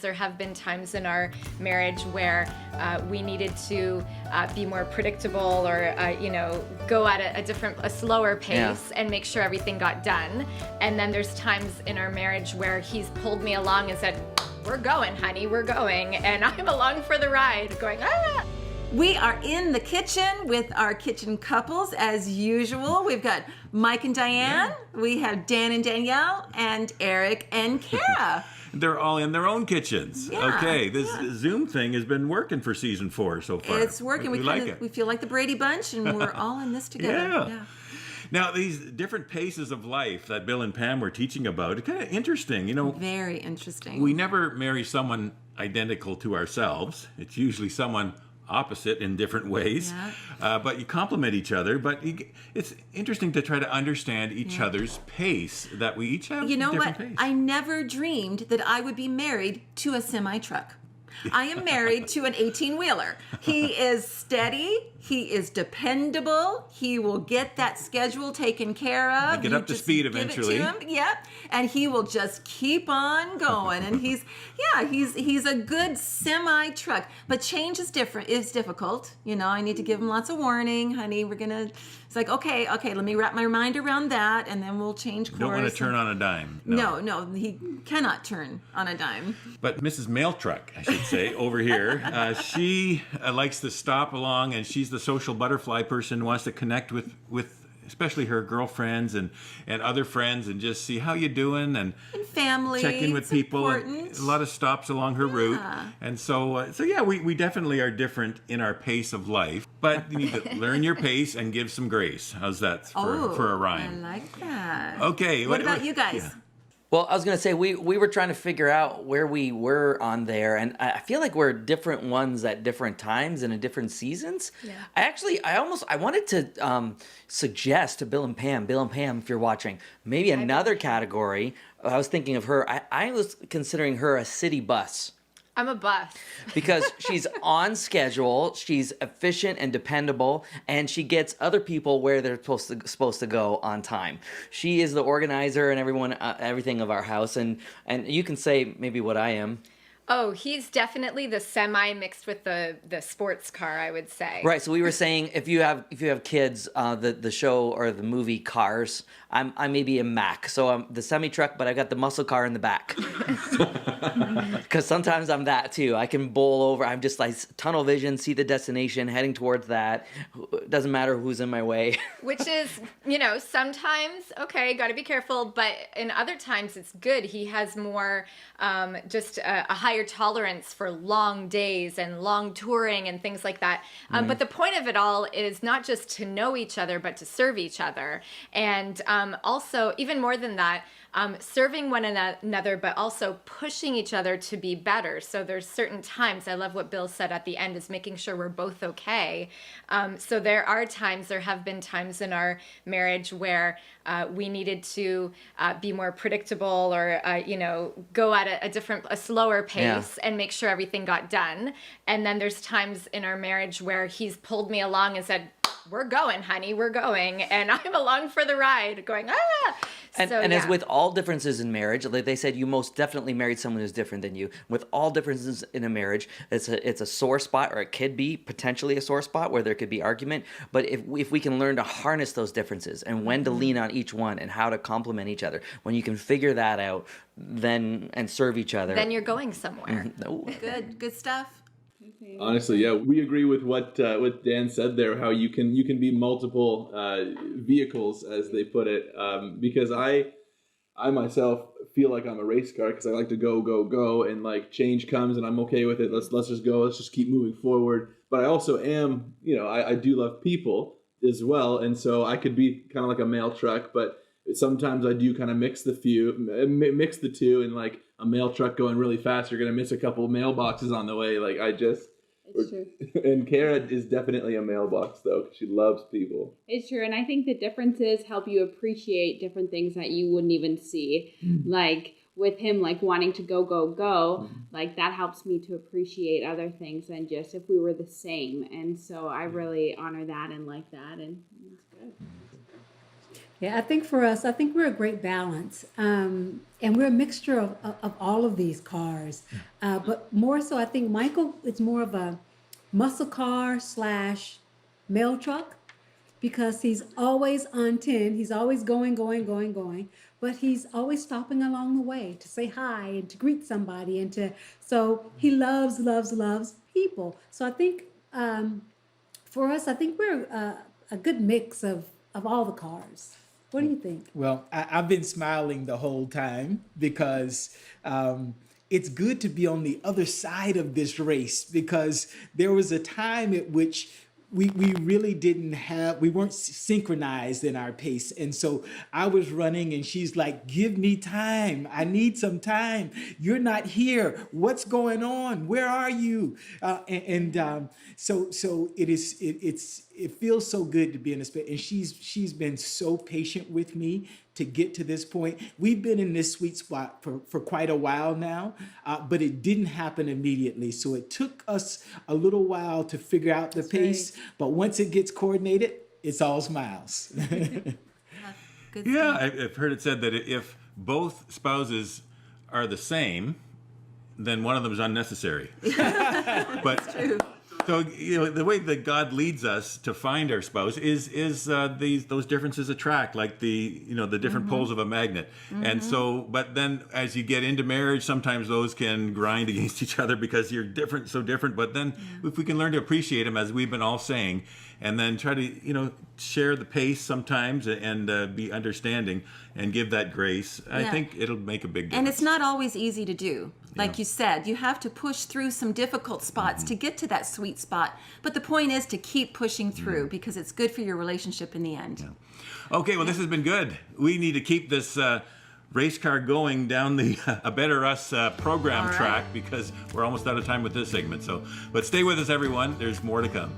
There have been times in our marriage where we needed to be more predictable or, go at a slower pace and make sure everything got done. And then there's times in our marriage where he's pulled me along and said, "We're going, honey, we're going." And I'm along for the ride going, ah. We are in the kitchen with our kitchen couples as usual. We've got Mike and Diane. We have Dan and Danielle and Eric and Kara. They're all in their own kitchens. Yeah, okay, this Zoom thing has been working for season 4 so far. It's working. We like we it. feel like the Brady Bunch, and we're all in this together. Yeah. Now, these different paces of life that Bill and Pam were teaching about, it's kind of interesting. Very interesting. We never marry someone identical to ourselves. It's usually someone opposite in different ways, but you complement each other. But it's interesting to try to understand each other's pace, that we each have different pace. I never dreamed that I would be married to a semi-truck. I am married to an 18-wheeler. He is steady. He is dependable. He will get that schedule taken care of. Get up to speed eventually. Give it to him. Yep. And he will just keep on going. And he's a good semi-truck. But change is difficult. I need to give him lots of warning. Honey, it's like, okay, let me wrap my mind around that, and then we'll change course. Don't want to turn on a dime. No, he cannot turn on a dime. But Mrs. Mail Truck, I should say, over here, she likes to stop along, and she's the social butterfly person, wants to connect with especially her girlfriends and other friends, and just see how you doing and family, check in with people. Important. A lot of stops along her route, and so we definitely are different in our pace of life. But you need to learn your pace and give some grace. How's that for a rhyme? I like that. Okay. What about you guys? Yeah. Well, I was going to say, we were trying to figure out where we were on there, and I feel like we're different ones at different times and in different seasons. Yeah. I wanted to suggest to Bill and Pam, if you're watching, maybe another category. I was thinking of her. I was considering her a city bus. I'm a bus. Because she's on schedule, she's efficient and dependable, and she gets other people where they're supposed to go on time. She is the organizer and everything of our house, and you can say maybe what I am. Oh, he's definitely the semi mixed with the sports car, I would say. Right. So we were saying if you have kids, the show or the movie Cars, I may be a Mack. So I'm the semi truck, but I got the muscle car in the back. Because sometimes I'm that too. I can bowl over. I'm just like tunnel vision, see the destination, heading towards that. It doesn't matter who's in my way. Which is, sometimes, okay, got to be careful. But in other times, it's good. He has more just a higher tolerance for long days and long touring and things like that. But the point of it all is not just to know each other, but to serve each other. And also, even more than that, serving one another, but also pushing each other to be better. So there's certain times, I love what Bill said at the end, is making sure we're both okay. So there have been times in our marriage where we needed to be more predictable or, go at a slower pace and make sure everything got done. And then there's times in our marriage where he's pulled me along and said, "We're going, honey, we're going." And I'm along for the ride going, ah. And as with all differences in marriage, like they said, you most definitely married someone who's different than you. With all differences in a marriage, it's a sore spot, or it could be potentially a sore spot where there could be argument. But if we can learn to harness those differences and when to lean on each one and how to complement each other, when you can figure that out, then and serve each other, then you're going somewhere. Good stuff. Honestly, yeah, we agree with what Dan said there. How you can be multiple vehicles, as they put it. Because I myself feel like I'm a race car, because I like to go, and like change comes and I'm okay with it. Let's just go. Let's just keep moving forward. But I also am, I do love people as well, and so I could be kind of like a mail truck, but sometimes I do kind of mix the two, and like a mail truck going really fast, you're going to miss a couple of mailboxes on the way. Like It's true. And Kara is definitely a mailbox, though, because she loves people. It's true. And I think the differences help you appreciate different things that you wouldn't even see. Like with him, like wanting to go, like that helps me to appreciate other things than just if we were the same. And so I really honor that and like that. And it's good. Yeah, I think for us, I think we're a great balance. And we're a mixture of all of these cars. But more so, I think Michael is more of a muscle car slash mail truck because he's always on 10. He's always going, going, going, going. But he's always stopping along the way to say hi and to greet somebody so he loves, loves, loves people. So I think for us, I think we're a good mix of all the cars. What do you think? Well, I've been smiling the whole time because it's good to be on the other side of this race because there was a time at which we really we weren't synchronized in our pace. And so I was running and she's like, give me time. I need some time. You're not here. What's going on? Where are you? So it feels so good to be in a space. And she's been so patient with me to get to this point. We've been in this sweet spot for quite a while now, but it didn't happen immediately. So it took us a little while to figure out the pace. Right. But once it gets coordinated, it's all smiles. Good Yeah, stuff. I've heard it said that if both spouses are the same, then one of them is unnecessary. But true. So the way that God leads us to find our spouse is those differences attract, like the different poles of a magnet. And so, but then as you get into marriage, sometimes those can grind against each other because you're so different. But then if we can learn to appreciate them, as we've been all saying, and then try to share the pace sometimes and be understanding and give that grace, I think it'll make a big difference. And it's not always easy to do. Like you said, you have to push through some difficult spots to get to that sweet spot. But the point is to keep pushing through because it's good for your relationship in the end. Yeah. Okay, well, this has been good. We need to keep this race car going down the A Better Us program track because we're almost out of time with this segment. But stay with us, everyone. There's more to come.